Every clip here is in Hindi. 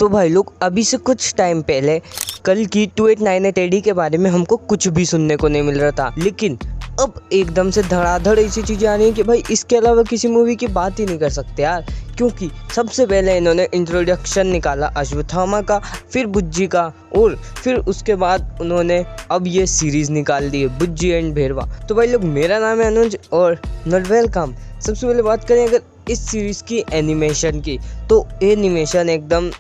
तो भाई लोग अभी से कुछ टाइम पहले कल की 2898 एडी के बारे में हमको कुछ भी सुनने को नहीं मिल रहा था, लेकिन अब एकदम से धड़ाधड़ ऐसी चीज़ें आ रही हैं कि भाई इसके अलावा किसी मूवी की बात ही नहीं कर सकते यार। क्योंकि सबसे पहले इन्होंने इंट्रोडक्शन निकाला अश्वत्थामा का, फिर बुज्जी का, और फिर उसके बाद उन्होंने अब ये सीरीज़ निकाल दी है बुज्जी एंड भेरवा। तो भाई लोग, मेरा नाम है अनुज और नॉट वेलकम। सबसे पहले बात करें अगर इस सीरीज़ की एनिमेशन की, तो एनिमेशन एकदम,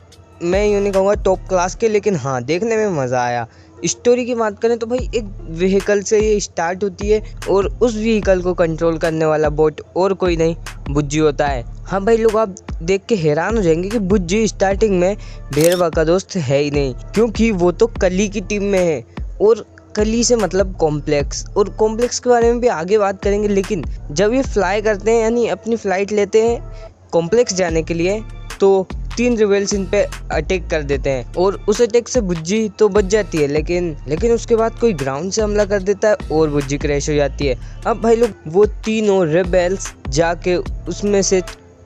मैं यूँ नहीं कहूँगा टॉप क्लास के, लेकिन हाँ देखने में मज़ा आया। स्टोरी की बात करें तो भाई एक व्हीकल से ये स्टार्ट होती है और उस व्हीकल को कंट्रोल करने वाला बोट और कोई नहीं, बुज्जी होता है। हाँ भाई लोग, आप देख के हैरान हो जाएंगे कि बुज्जी स्टार्टिंग में भेरवा का दोस्त है ही नहीं, क्योंकि वो तो कली की टीम में है। और कली से मतलब कॉम्प्लेक्स, और कॉम्प्लेक्स के बारे में भी आगे बात करेंगे। लेकिन जब ये फ्लाई करते हैं, यानी अपनी फ़्लाइट लेते हैं कॉम्प्लेक्स जाने के लिए, तो 3 रिबेल्स इन पे अटैक कर देते हैं और उस अटैक से बुज्जी तो बच जाती है, लेकिन उसके बाद कोई ग्राउंड से हमला कर देता है और बुज्जी क्रैश हो जाती है। अब भाई लोग, वो तीनों रिबेल्स जाके उसमें से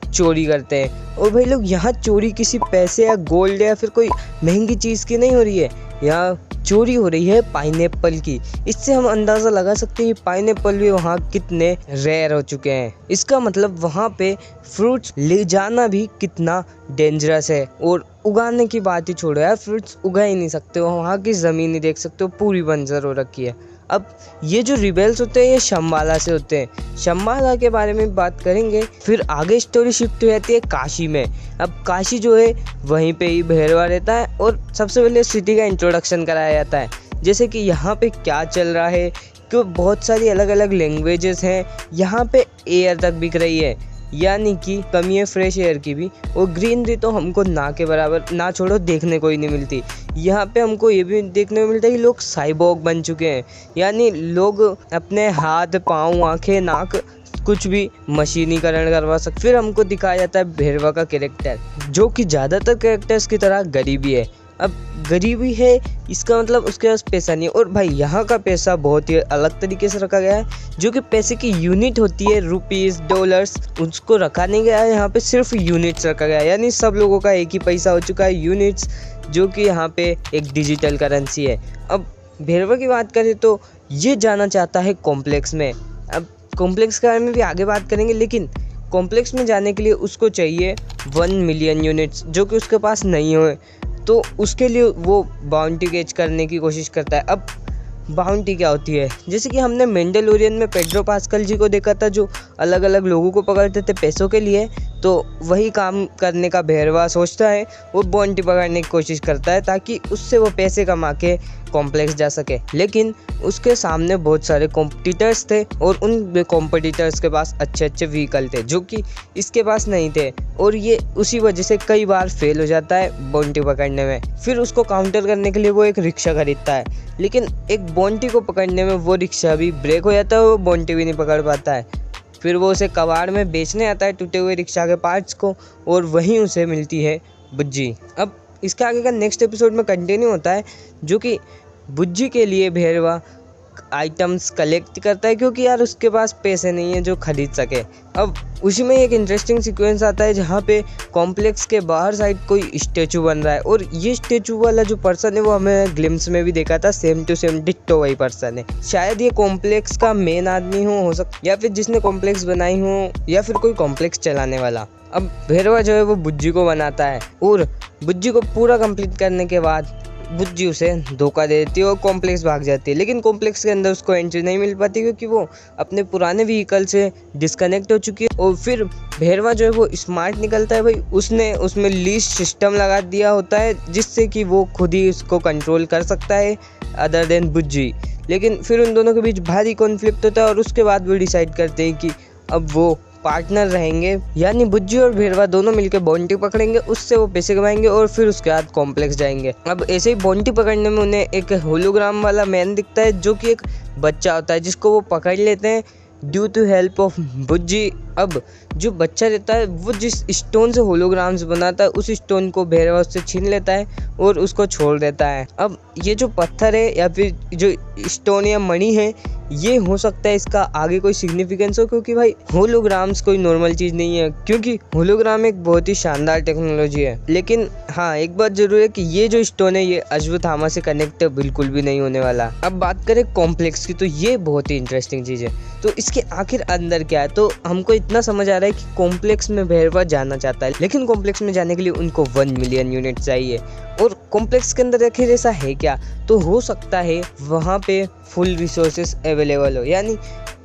चोरी करते हैं। और भाई लोग, यहाँ चोरी किसी पैसे या गोल्ड या फिर कोई महंगी चीज़ की नहीं हो रही है, यहाँ चोरी हो रही है पाइनएप्पल की। इससे हम अंदाज़ा लगा सकते हैं कि पाइनएप्पल भी वहाँ कितने रेयर हो चुके हैं। इसका मतलब वहाँ पे फ्रूट्स ले जाना भी कितना डेंजरस है। और उगाने की बात ही छोड़ो यार, फ्रूट्स उगा ही नहीं सकते हो, वहाँ की ज़मीन ही देख सकते हो पूरी बंजर हो रखी है। अब ये जो रिबेल्स होते हैं ये शंबाला से होते हैं। शंबाला के बारे में बात करेंगे, फिर आगे स्टोरी शिफ्ट हो जाती है काशी में। अब काशी जो है वहीं पे ही भेरवा रहता है और सबसे पहले सिटी का इंट्रोडक्शन कराया जाता है, जैसे कि यहाँ पे क्या चल रहा है, कि बहुत सारी अलग अलग लैंग्वेजेस हैं। यहाँ पे एयर तक बिक रही है, यानी कि कमी है फ्रेश एयर की भी। और ग्रीनरी तो हमको ना के बराबर, ना छोड़ो, देखने को ही नहीं मिलती। यहाँ पे हमको ये भी देखने को मिलता है कि लोग साइबॉग बन चुके हैं, यानी लोग अपने हाथ, पाँव, आँखें, नाक कुछ भी मशीनीकरण करवा सकते। फिर हमको दिखाया जाता है भेरवा का कैरेक्टर, जो कि ज़्यादातर कैरेक्टर्स की तरह गरीबी है। अब गरीबी है, इसका मतलब उसके पास पैसा नहीं है। और भाई यहाँ का पैसा बहुत ही अलग तरीके से रखा गया है, जो कि पैसे की यूनिट होती है, रुपीज़, डॉलर्स, उसको रखा नहीं गया है। यहाँ पे सिर्फ यूनिट्स रखा गया है, यानी सब लोगों का एक ही पैसा हो चुका है, यूनिट्स, जो कि यहाँ पे एक डिजिटल करेंसी है। अब भेरवा की बात करें तो ये जाना चाहता है कॉम्प्लेक्स में। अब कॉम्प्लेक्स के बारे में भी आगे बात करेंगे, लेकिन कॉम्प्लेक्स में जाने के लिए उसको चाहिए 1 मिलियन यूनिट्स, जो कि उसके पास नहीं हो। तो उसके लिए वो बाउंटी कैच करने की कोशिश करता है। अब बाउंटी क्या होती है, जैसे कि हमने मैंडलोरियन में पेड्रो पास्कल जी को देखा था, जो अलग अलग लोगों को पकड़ते थे पैसों के लिए। तो वही काम करने का भेरवा सोचता है, वो बाउंटी पकड़ने की कोशिश करता है ताकि उससे वो पैसे कमा के कॉम्प्लेक्स जा सके। लेकिन उसके सामने बहुत सारे कॉम्पिटिटर्स थे और उन कॉम्पिटिटर्स के पास अच्छे अच्छे व्हीकल थे, जो कि इसके पास नहीं थे। और ये उसी वजह से कई बार फेल हो जाता है बाउंटी पकड़ने में। फिर उसको काउंटर करने के लिए वो एक रिक्शा खरीदता है, लेकिन एक बाउंटी को पकड़ने में वो रिक्शा भी ब्रेक हो जाता है, वो बाउंटी भी नहीं पकड़ पाता है। फिर वो उसे कबाड़ में बेचने आता है, टूटे हुए रिक्शा के पार्ट्स को, और वहीं उसे मिलती है बुज्जी। अब इसके आगे का नेक्स्ट एपिसोड में कंटिन्यू होता है, जो कि बुज्जी के लिए भेरवा आइटम्स कलेक्ट करता है, क्योंकि यार उसके पास पैसे नहीं है जो खरीद सके। अब उसी में एक इंटरेस्टिंग सीक्वेंस आता है जहाँ पे कॉम्प्लेक्स के बाहर साइड कोई स्टेचू बन रहा है, और ये स्टेचू वाला जो पर्सन है वो हमें ग्लिम्स में भी देखा था, सेम टू सेम डिट्टो वही पर्सन है। शायद ये कॉम्प्लेक्स का मेन आदमी हो सकता, या फिर जिसने कॉम्प्लेक्स बनाई हो, या फिर कोई कॉम्प्लेक्स चलाने वाला। अब भेरवा जो है वो बुज्जी को बनाता है, और बुज्जी को पूरा कंप्लीट करने के बाद बुज्जी उसे धोखा दे देती है और कॉम्प्लेक्स भाग जाती है। लेकिन कॉम्प्लेक्स के अंदर उसको एंट्री नहीं मिल पाती, क्योंकि वो अपने पुराने व्हीकल से डिस्कनेक्ट हो चुकी है। और फिर भेरवा जो है वो स्मार्ट निकलता है, भाई उसने उसमें लीस्ट सिस्टम लगा दिया होता है, जिससे कि वो खुद ही उसको कंट्रोल कर सकता है अदर देन बुज्जी। लेकिन फिर उन दोनों के बीच भारी कॉन्फ्लिक्ट होता है, और उसके बाद वो डिसाइड करते हैं कि अब वो पार्टनर रहेंगे, यानी बुज्जी और भेरवा दोनों मिलकर बाउंटी पकड़ेंगे, उससे वो पैसे कमाएंगे और फिर उसके बाद कॉम्प्लेक्स जाएंगे। अब ऐसे ही बाउंटी पकड़ने में उन्हें एक होलोग्राम वाला मैन दिखता है, जो कि एक बच्चा होता है, जिसको वो पकड़ लेते हैं due to help of Bujji अब जो बच्चा रहता है वो जिस स्टोन से होलोग्राम्स बनाता है उस स्टोन को भैरवा उससे छीन लेता है और उसको छोड़ देता है। अब ये जो पत्थर है या फिर जो स्टोन या मणि है, ये हो सकता है इसका आगे कोई सिग्निफिकेंस हो, क्योंकि भाई होलोग्राम्स कोई नॉर्मल चीज़ नहीं है, क्योंकि होलोग्राम एक बहुत ही शानदार टेक्नोलॉजी है। लेकिन हाँ, एक बात जरूर है कि ये जो स्टोन है ये अश्वत्थामा से कनेक्ट बिल्कुल भी नहीं होने वाला। अब बात करें कॉम्प्लेक्स की, तो ये बहुत ही इंटरेस्टिंग चीज़ है। तो इसके आखिर अंदर क्या है, तो हमको इतना समझ आ रहा है कि कॉम्प्लेक्स में भैरवा जाना चाहता है, लेकिन कॉम्प्लेक्स में जाने के लिए उनको 1 मिलियन यूनिट चाहिए। और कॉम्प्लेक्स के अंदर आखिर ऐसा है क्या, तो हो सकता है वहाँ पे फुल रिसोर्सेस अवेलेबल हो, यानी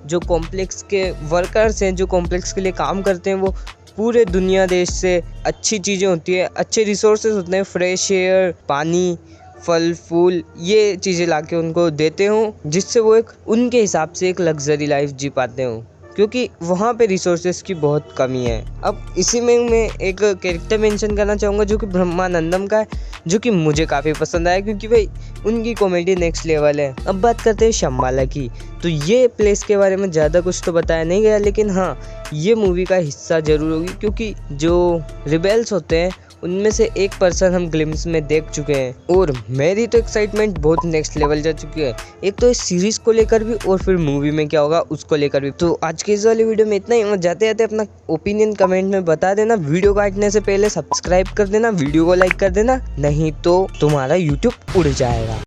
जो कॉम्प्लेक्स के वर्कर्स हैं, जो कॉम्प्लेक्स के लिए काम करते हैं, वो पूरे दुनिया देश से अच्छी चीज़ें होती है, अच्छे रिसोर्सेज होते हैं, फ्रेश एयर, पानी, फल फूल, ये चीज़ें लाके उनको देते हों, जिससे वो एक उनके हिसाब से एक लग्जरी लाइफ जी पाते हों, क्योंकि वहाँ पे रिसोर्सेज की बहुत कमी है। अब इसी में मैं एक कैरेक्टर मेंशन करना चाहूँगा जो कि ब्रह्मानंदम का है, जो कि मुझे काफ़ी पसंद आया, क्योंकि भाई उनकी कॉमेडी नेक्स्ट लेवल है। अब बात करते हैं शंबाला की, तो ये प्लेस के बारे में ज़्यादा कुछ तो बताया नहीं गया, लेकिन हाँ, ये मूवी का हिस्सा ज़रूर होगी, क्योंकि जो रिबेल्स होते हैं उनमें से एक पर्सन हम ग्लिम्स में देख चुके हैं, और मेरी तो एक्साइटमेंट बहुत नेक्स्ट लेवल जा चुकी है, एक तो इस सीरीज को लेकर भी और फिर मूवी में क्या होगा उसको लेकर भी। तो आज के इस वाली वीडियो में इतना ही। जाते जाते अपना ओपिनियन कमेंट में बता देना, वीडियो काटने से पहले सब्सक्राइब कर देना, वीडियो को लाइक कर देना, नहीं तो तुम्हारा यूट्यूब उड़ जाएगा।